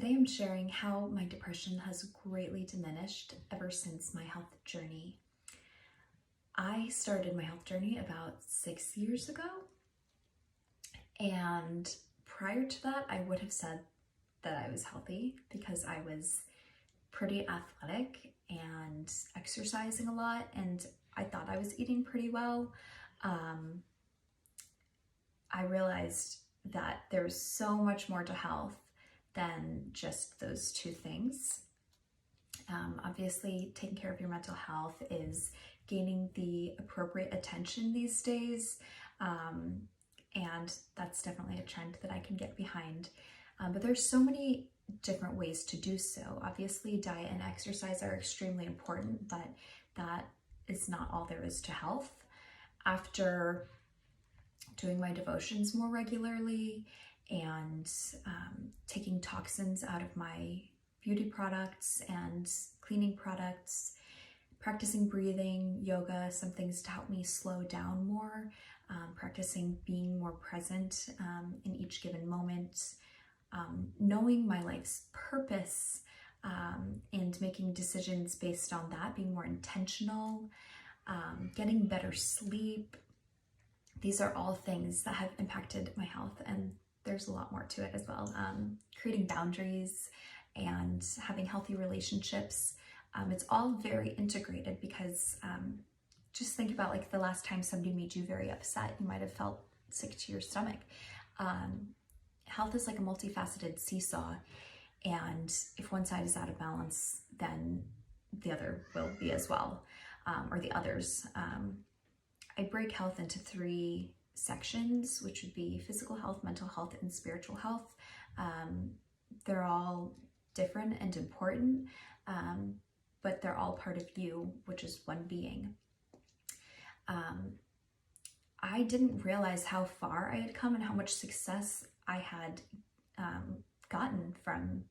Today I'm sharing how my depression has greatly diminished ever since my health journey. I started my health journey about 6 years ago, and prior to that I would have said that I was healthy because I was pretty athletic and exercising a lot, and I thought I was eating pretty well. I realized that there's so much more to health than just those two things. Obviously, taking care of your mental health is gaining the appropriate attention these days, and that's definitely a trend that I can get behind. But there's so many different ways to do so. Obviously, diet and exercise are extremely important, but that is not all there is to health. After doing my devotions more regularly and taking toxins out of my beauty products and cleaning products, practicing breathing, yoga, some things to help me slow down more, practicing being more present in each given moment, knowing my life's purpose and making decisions based on that, being more intentional, getting better sleep. These are all things that have impacted my health, and there's a lot more to it as well. Creating boundaries and having healthy relationships. It's all very integrated because just think about like the last time somebody made you very upset, you might have felt sick to your stomach. Health is like a multifaceted seesaw, and if one side is out of balance, then the other will be as well, or the others. I break health into 3 sections, which would be physical health, mental health, and spiritual health. They're all different and important, but they're all part of you, which is one being. I didn't realize how far I had come and how much success I had gotten from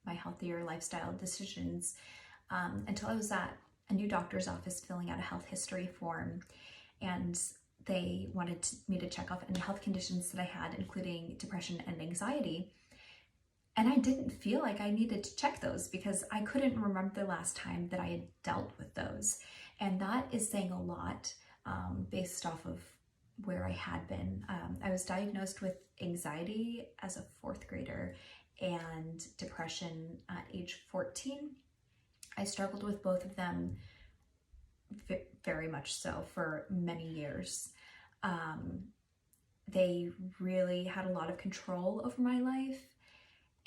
my healthier lifestyle decisions until I was at a new doctor's office filling out a health history form, and they wanted me to check off any health conditions that I had, including depression and anxiety. And I didn't feel like I needed to check those because I couldn't remember the last time that I had dealt with those. And that is saying a lot based off of where I had been. I was diagnosed with anxiety as a 4th grader and depression at age 14. I struggled with both of them very much so for many years. They really had a lot of control over my life,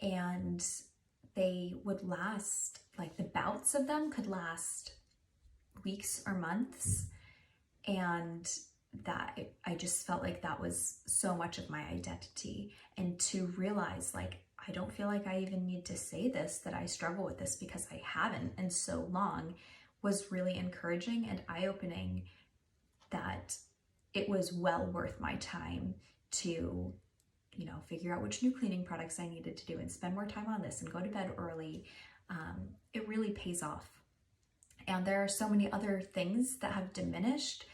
and they would last, like the bouts of them could last weeks or months, and that I just felt like that was so much of my identity. And to realize like I don't feel like I even need to say this, that I struggle with this, because I haven't in so long, was really encouraging and eye-opening, that it was well worth my time to, figure out which new cleaning products I needed to do and spend more time on this and go to bed early. It really pays off. And there are so many other things that have diminished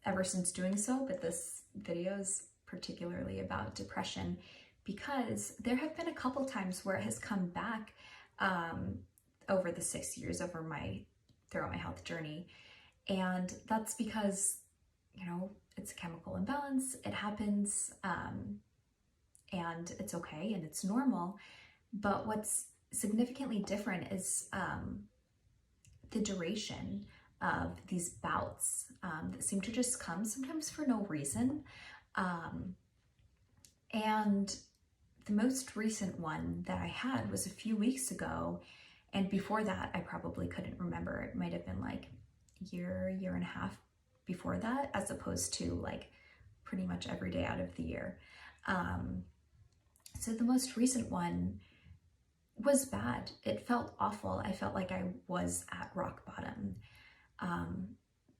ever since doing so, but this video is particularly about depression because there have been a couple times where it has come back over the 6 years throughout my health journey. And that's because, it's a chemical imbalance. It happens, and it's okay and it's normal. But what's significantly different is the duration of these bouts that seem to just come sometimes for no reason. And the most recent one that I had was a few weeks ago. And before that, I probably couldn't remember. It might have been like a year and a half before that, as opposed to like pretty much every day out of the year. So the most recent one was bad. It felt awful. I felt like I was at rock bottom.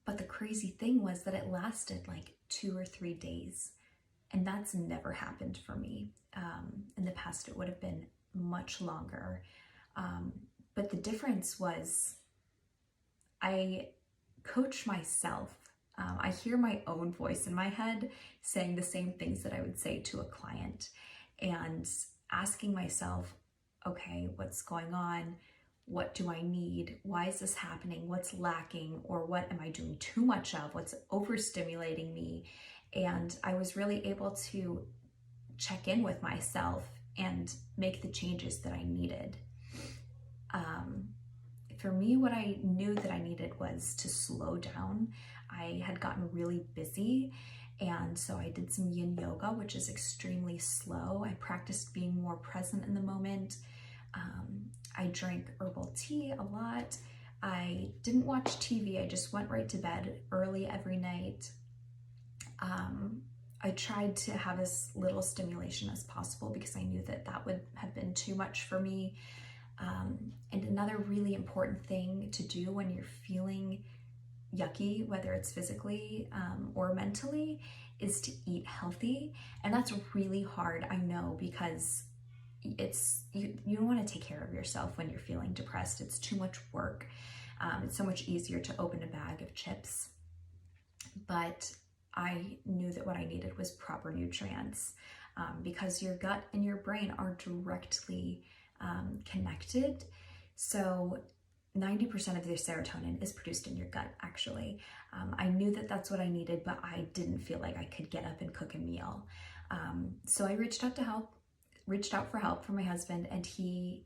But the crazy thing was that it lasted like 2 or 3 days. And that's never happened for me. In the past, it would have been much longer. But the difference was I coach myself. I hear my own voice in my head saying the same things that I would say to a client, and asking myself, okay, what's going on? What do I need? Why is this happening? What's lacking? Or what am I doing too much of? What's overstimulating me? And I was really able to check in with myself and make the changes that I needed. For me, what I knew that I needed was to slow down. I had gotten really busy, and so I did some yin yoga, which is extremely slow. I practiced being more present in the moment. I drank herbal tea a lot. I didn't watch TV. I just went right to bed early every night. I tried to have as little stimulation as possible because I knew that that would have been too much for me. And another really important thing to do when you're feeling yucky, whether it's physically or mentally, is to eat healthy. And that's really hard, I know, because you don't want to take care of yourself when you're feeling depressed. It's too much work. It's so much easier to open a bag of chips. But I knew that what I needed was proper nutrients, because your gut and your brain are directly connected. So 90% of your serotonin is produced in your gut, actually. I knew that that's what I needed, but I didn't feel like I could get up and cook a meal. So I reached out for help from my husband, and he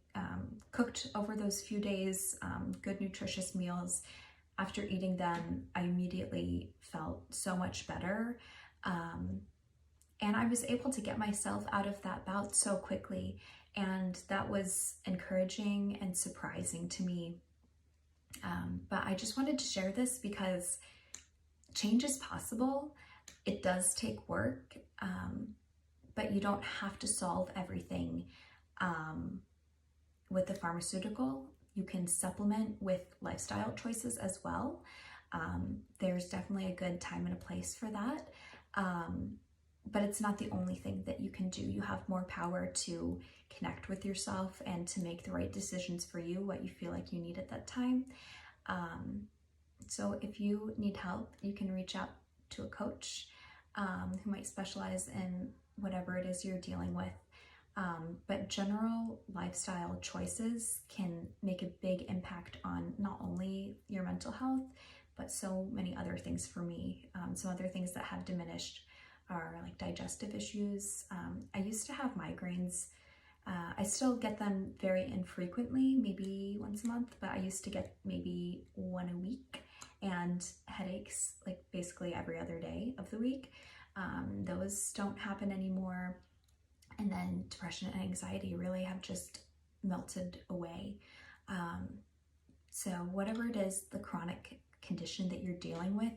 cooked over those few days, good nutritious meals. After eating them, I immediately felt so much better. And I was able to get myself out of that bout so quickly. And that was encouraging and surprising to me. But I just wanted to share this because change is possible. It does take work, but you don't have to solve everything with the pharmaceutical. You can supplement with lifestyle choices as well. There's definitely a good time and a place for that. But it's not the only thing that you can do. You have more power to connect with yourself and to make the right decisions for you, what you feel like you need at that time. So if you need help, you can reach out to a coach who might specialize in whatever it is you're dealing with. But general lifestyle choices can make a big impact on not only your mental health, but so many other things for me. Some other things that have diminished are like digestive issues. I used to have migraines. I still get them very infrequently, maybe once a month, but I used to get maybe one a week, and headaches like basically every other day of the week. Those don't happen anymore. And then depression and anxiety really have just melted away. So whatever it is, the chronic condition that you're dealing with,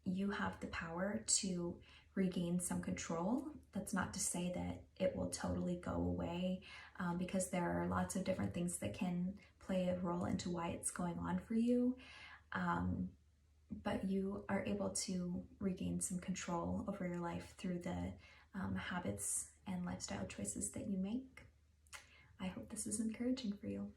you have the power to regain some control. That's not to say that it will totally go away, because there are lots of different things that can play a role into why it's going on for you. But you are able to regain some control over your life through the habits and lifestyle choices that you make. I hope this is encouraging for you.